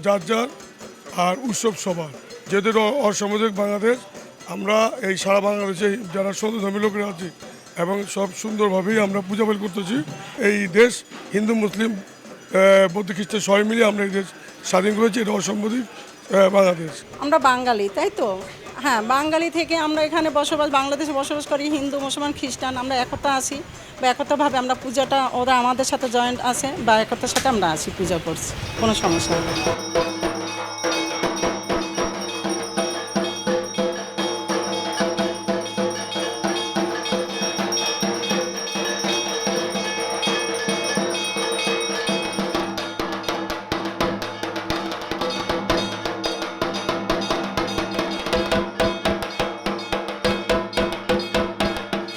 যার যার আর উৎসব সবার। যেহেতু এটা অসামাজিক বাংলাদেশ, আমরা এই সারা বাংলাদেশে যারা সনাতনী লোকেরা আছি এবং সব সুন্দরভাবেই আমরা পূজা পাঠ করতেছি। এই দেশ হিন্দু মুসলিম বৌদ্ধ খ্রিস্টান সবাই মিলে আমরা এই দেশ স্বাধীন করেছি। এটা অসামাজিক বাংলাদেশ। আমরা বাঙালি, তাই তো? হ্যাঁ, বাঙালি থেকে আমরা এখানে বাংলাদেশে বসবাস করি। হিন্দু মুসলমান খ্রিস্টান আমরা একতা আছি বা একতাভাবে আমরা পূজাটা, ওরা আমাদের সাথে জয়েন্ট আছে বা একতার সাথে আমরা আছি, পূজা করছি, কোনো সমস্যা নেই।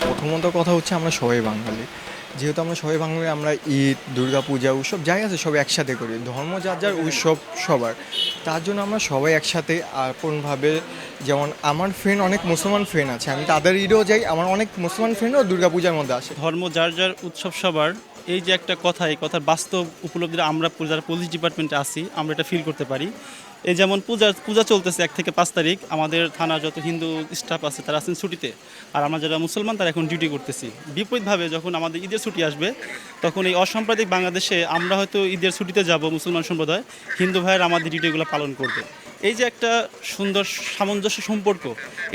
প্রথমত কথা হচ্ছে আমরা সবাই বাঙালি। যেহেতু আমরা সবাই বাঙালি, আমরা ঈদ, দুর্গা পূজা, উৎসব যাই আছে সব একসাথে করি। ধর্ম যার যার, উৎসব সবার। তার জন্য আমরা সবাই একসাথে আপনভাবে, যেমন আমার ফ্রেন্ড অনেক মুসলমান ফ্রেন্ড আছে, আমি তাদের ঈদেও যাই। আমার অনেক মুসলমান ফ্রেন্ডও দুর্গা পূজার মধ্যে আসে। ধর্ম যার যার, উৎসব সবার, এই যে একটা কথা, এই কথার বাস্তব উপলব্ধিটা আমরা যারা পুলিশ ডিপার্টমেন্টে আছি আমরা এটা ফিল করতে পারি। এই যেমন পূজা চলতেছে 1 থেকে 5 তারিখ, আমাদের থানার যত হিন্দু স্টাফ আছে তারা আছেন ছুটিতে, আর আমরা যারা মুসলমান তারা এখন ডিউটি করতেছি। বিপরীতভাবে যখন আমাদের ঈদের ছুটি আসবে, তখন এই অসাম্প্রদায়িক বাংলাদেশে আমরা হয়তো ঈদের ছুটিতে যাব মুসলমান সম্প্রদায়, হিন্দু ভাইয়ের আমাদের ডিউটিগুলো পালন করবে। এই যে একটা সুন্দর সামঞ্জস্য সম্পর্ক,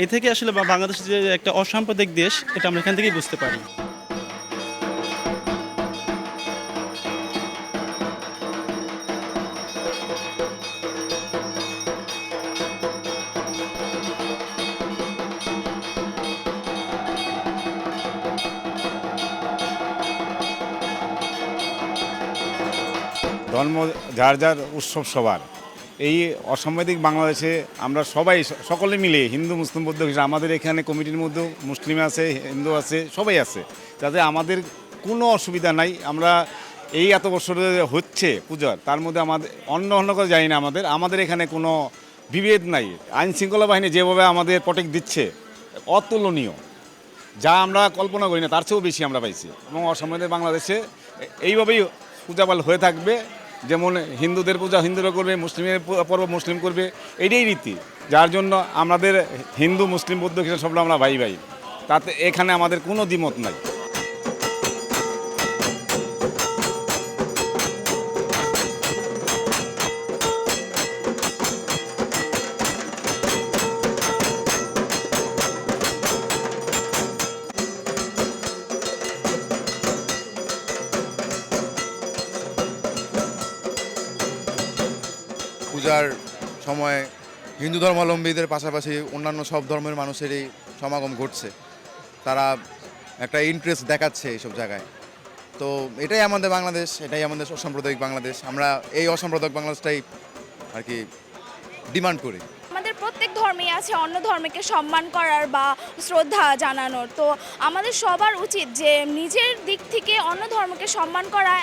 এ থেকে আসলে বাংলাদেশের যে একটা অসাম্প্রদায়িক দেশ, এটা আমরা এখান থেকেই বুঝতে পারি। ধর্ম যার যার, উৎসব সবার। এই অসাম্প্রদায়িক বাংলাদেশে আমরা সবাই সকলে মিলে, হিন্দু মুসলিম বৌদ্ধ খ্রিস্টান, আমাদের এখানে কমিটির মধ্যেও মুসলিম আছে, হিন্দু আছে, সবাই আছে, যাতে আমাদের কোনো অসুবিধা নাই। আমরা এই এত বছর হচ্ছে পূজার, তার মধ্যে আমাদের অন্য করে জানি না, আমাদের এখানে কোনো বিভেদ নাই। আইন শৃঙ্খলা বাহিনী যেভাবে আমাদের প্রটেক্ট দিচ্ছে অতুলনীয়, যা আমরা কল্পনা করি না তার চেয়েও বেশি আমরা পাইছি। এবং অসাম্প্রদায়িক বাংলাদেশে এইভাবেই পূজা পাল হয়ে থাকবে। যেমন হিন্দুদের পূজা হিন্দুরা করবে, মুসলিমের পর্ব মুসলিম করবে, এটাই রীতি। যার জন্য আমাদের হিন্দু মুসলিম বৌদ্ধ খ্রিস্টান সব আমরা ভাই ভাই, তাতে এখানে আমাদের কোনো দ্বিমত নাই। পূজার সময় হিন্দু ধর্মাবলম্বীদের পাশাপাশি অন্যান্য সব ধর্মের মানুষেরই সমাগম ঘটছে। তারা একটা ইন্টারেস্ট দেখাচ্ছে এইসব জায়গায়। তো এটাই আমাদের বাংলাদেশ, এটাই আমাদের অসাম্প্রদায়িক বাংলাদেশ। আমরা এই অসাম্প্রদায়িক বাংলাদেশটাই আর কি ডিমান্ড করি। আমাদের প্রত্যেক ধর্মেই আছে অন্য ধর্মকে সম্মান করার বা শ্রদ্ধা জানানোর। তো আমাদের সবার উচিত যে নিজের দিক থেকে অন্য ধর্মকে সম্মান করা।